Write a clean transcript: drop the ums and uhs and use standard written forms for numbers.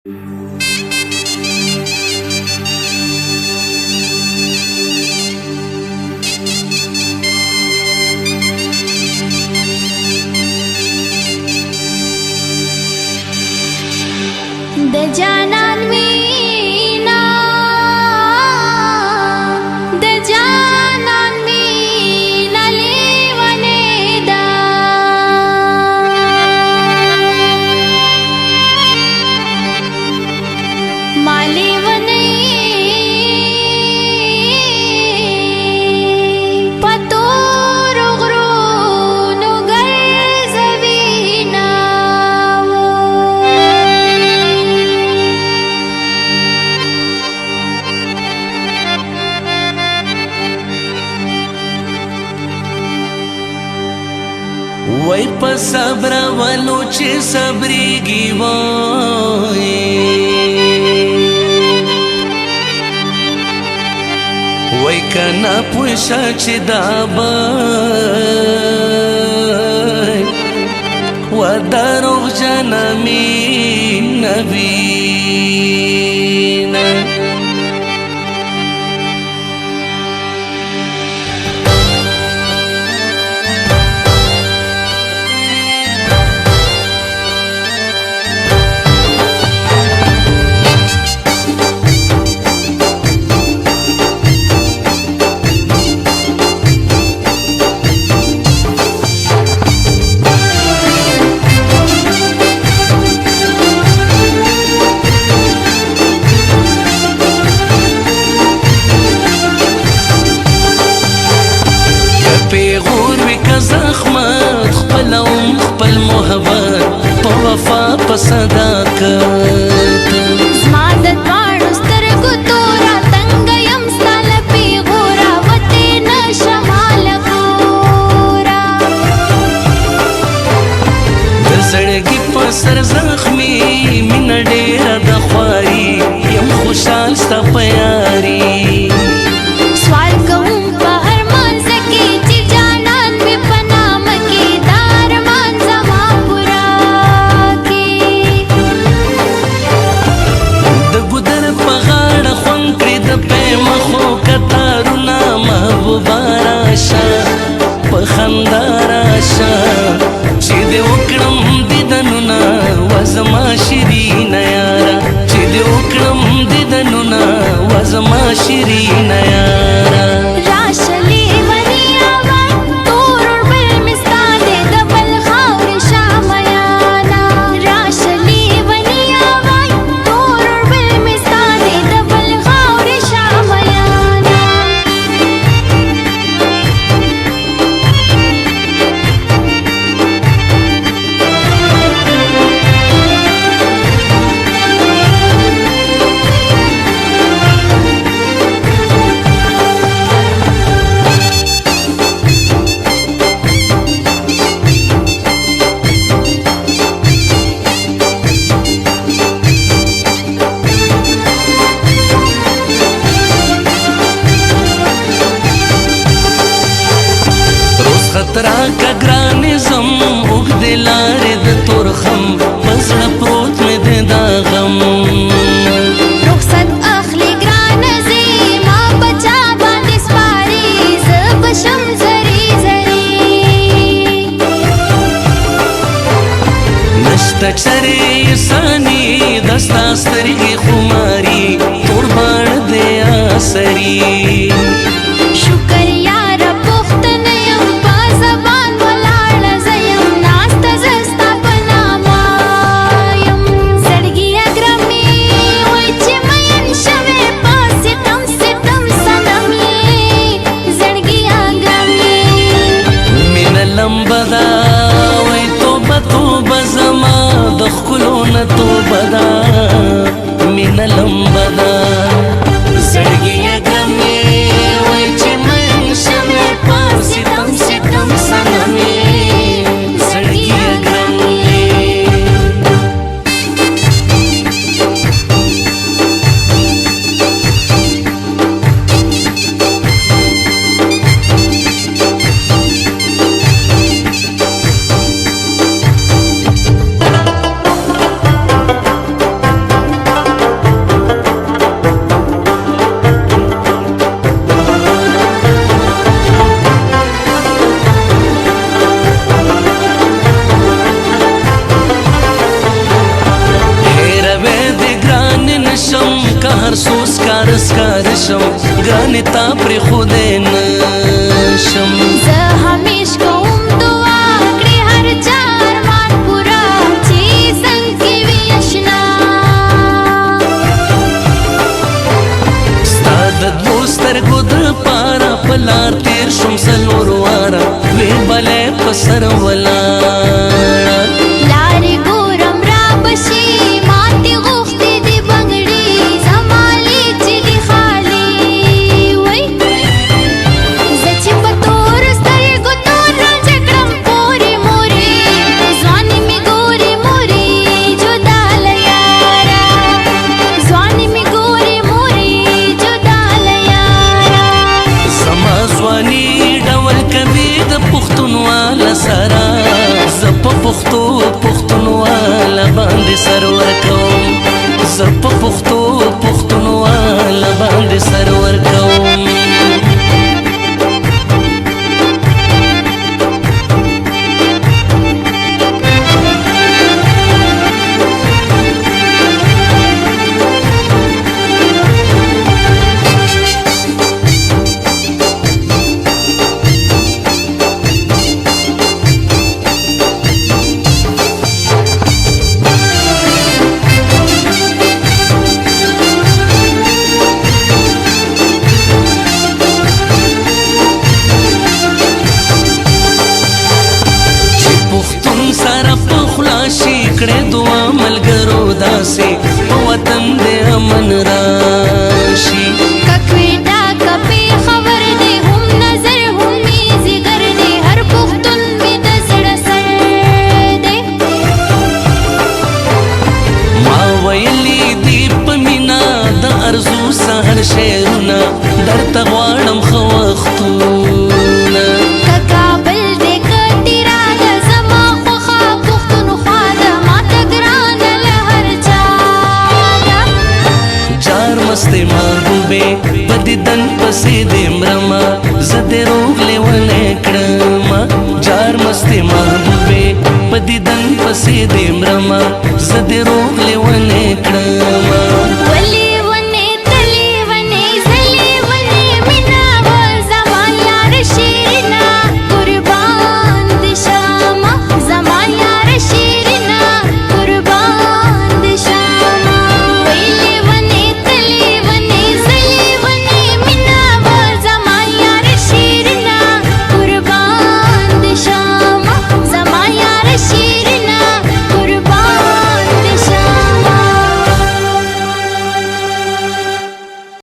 د جانان مینا د جانان مینا لیونه دا مالی ونی پتو رغرو نو گرزوینا وای په صبر ولو چې صبرېږي وای وای کنا پوښه چې دا به و دروغ جنمي نبینا زخمت خپلوم خپل محبت په وفا په صداقت زما د دواړو سترګو توره تنګه یم ستا له پیغوره وتې نه شماله کوره د زړګي په سر زخمي مینه ډېره د خواري یم خوشحال ستا په یاري سوال کوم په هر مانځه کې چې جانان مې په نامه کې دا ارمان زما پوره کې د ګودر په غاړه خوند کړې د پیمخو کتارونه محبوبه راشه په خندا راشه چې دې وکړم دیدنونه و زما شیرینه یاره چې دې وکړم دیدنونه و زما شیرینه یاره راشه لیونیا وای تور اوربل مې ستا دی د بل خاورې شامیانا راشه لیونیا وای تور اوربل مې ستا دی د بل خاورې شامیانا خطرا کا گرانی زم اوږد لارې د تورخم په زړه پروت مې دی دا غم رخصت اخلي ګرانه زی ما بچا باندې سپاري زه به شم زري زري نشته چرې ساني د ستا سترګې خماري تور باڼ دی آسري شکر یاره پوښتنه یم په زبان ولاړه زه یم ناسته زه ستا په نامه یم زړګیه ګرمې وای چې مین شوې په ستم ستم صنم یې زړګیه ګرمې مینه لمبه ده وای توبه توبه زما د ښکلو نه توبه ده مینه لمبه ده زړګیه ګرمې راشم ګرانې تا پرېښودی نشم زه همیش کوم دعا کړې هر چا ارمان پوره چې څنګ کې وي اشنا ستا د دوو سترګو دپاره په لار تېر شوم څلور واره وې بلی په سر ولاړه لارې ګورم را بشي ماتې غوښتې دي بنګړي زما لیچې دي خالي وای زه چې په تور سترګو تور رانجه کړم پورې مورې ځواني مې ګورې مورې جدا له یاره ځواني مې ګورې مورې جدا له یاره زما ځواني ډول کوي د پښتونواله سره زه په پښتو پښتونواله باندې سر ورکوم زه په پښتو پښتونواله باندې سر ورکوم کړې دعا ملګرو داسې په وطن دې امن راشي ککویټا کپی خبر دې هم نظر هم می زیګر دې هر پښتون می د زړه سر دې ما ویلي دې په مینا د ارزو سهر شعرونه درته غواړم ښه وختونه ککابل دې کټیرا د زما خوښه پښتونخوا ده ماته ګرانه له هر چا ده جار مستې محبوبې په دیدن پسې دې مرمه زه دې روغ لیونی کړمه جار مستې محبوبې په دیدن پسې دې مرمه زه دې روغ لیونی کړم